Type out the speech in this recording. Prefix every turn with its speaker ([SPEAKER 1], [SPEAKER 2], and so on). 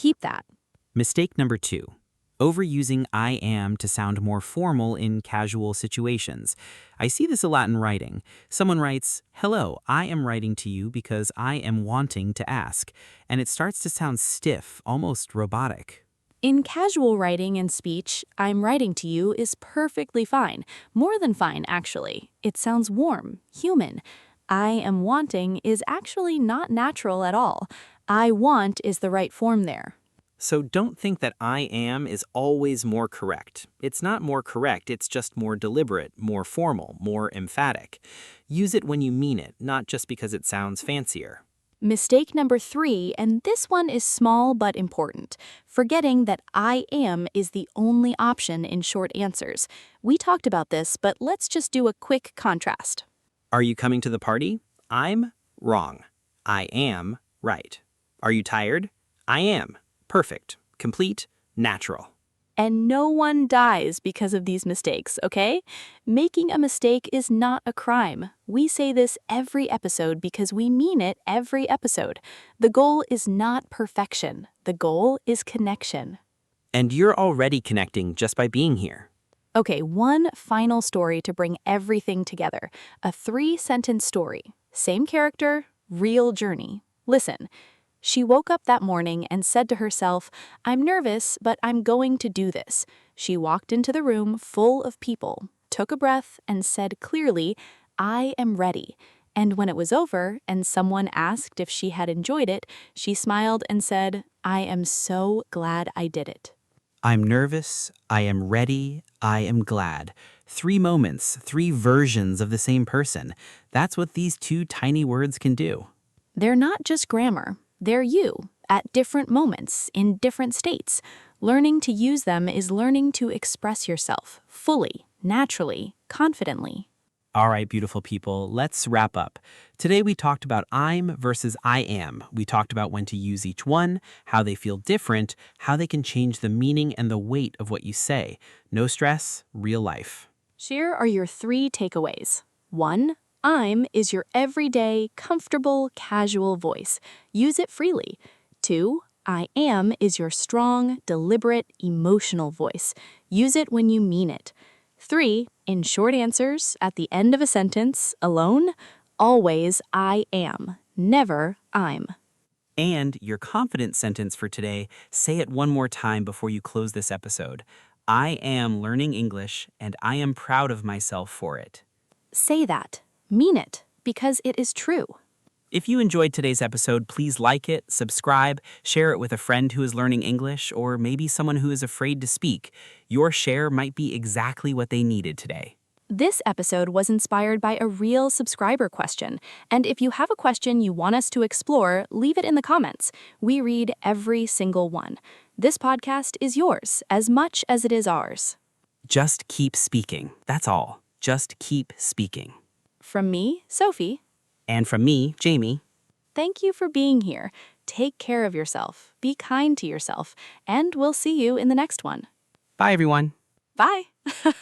[SPEAKER 1] Keep that.
[SPEAKER 2] Mistake number 2. Overusing I am to sound more formal in casual situations. I see this a lot in writing. Someone writes, "Hello, I am writing to you because I am wanting to ask." And it starts to sound stiff, almost robotic.
[SPEAKER 1] In casual writing and speech, I'm writing to you is perfectly fine. More than fine, actually. It sounds warm, human. I am wanting is actually not natural at all. I want is the right form there.
[SPEAKER 2] So don't think that I am is always more correct. It's not more correct, it's just more deliberate, more formal, more emphatic. Use it when you mean it, not just because it sounds fancier.
[SPEAKER 1] Mistake number 3, and this one is small but important. Forgetting that I am is the only option in short answers. We talked about this, but let's just do a quick contrast.
[SPEAKER 2] Are you coming to the party? I'm wrong. I am right. Are you tired? I am. Perfect, complete, natural.
[SPEAKER 1] And no one dies because of these mistakes, okay? Making a mistake is not a crime. We say this every episode because we mean it every episode. The goal is not perfection. The goal is connection.
[SPEAKER 2] And you're already connecting just by being here.
[SPEAKER 1] Okay, one final story to bring everything together. A 3-sentence story. Same character, real journey. Listen. She woke up that morning and said to herself, "I'm nervous, but I'm going to do this." She walked into the room full of people, took a breath, and said clearly, "I am ready." And when it was over and someone asked if she had enjoyed it, she smiled and said, "I am so glad I did it."
[SPEAKER 2] I'm nervous, I am ready, I am glad. 3 moments, 3 versions of the same person. That's what these 2 tiny words can do.
[SPEAKER 1] They're not just grammar. They're you, at different moments, in different states. Learning to use them is learning to express yourself fully, naturally, confidently.
[SPEAKER 2] All right, beautiful people, let's wrap up. Today we talked about I'm versus I am. We talked about when to use each one, how they feel different, how they can change the meaning and the weight of what you say. No stress, real life.
[SPEAKER 1] Here are your 3 takeaways. 1. I'm is your everyday, comfortable, casual voice. Use it freely. 2. I am is your strong, deliberate, emotional voice. Use it when you mean it. 3. In short answers, at the end of a sentence, alone, always I am, never I'm.
[SPEAKER 2] And your confident sentence for today, say it one more time before you close this episode. I am learning English, and I am proud of myself for it.
[SPEAKER 1] Say that. Mean it, because it is true.
[SPEAKER 2] If you enjoyed today's episode, please like it, subscribe, share it with a friend who is learning English, or maybe someone who is afraid to speak. Your share might be exactly what they needed today.
[SPEAKER 1] This episode was inspired by a real subscriber question, and if you have a question you want us to explore, leave it in the comments. We read every single one. This podcast is yours as much as it is ours.
[SPEAKER 2] Just keep speaking. That's all. Just keep speaking.
[SPEAKER 1] From me, Sophie.
[SPEAKER 2] And from me, Jamie.
[SPEAKER 1] Thank you for being here. Take care of yourself, be kind to yourself, and we'll see you in the next one.
[SPEAKER 2] Bye, everyone.
[SPEAKER 1] Bye.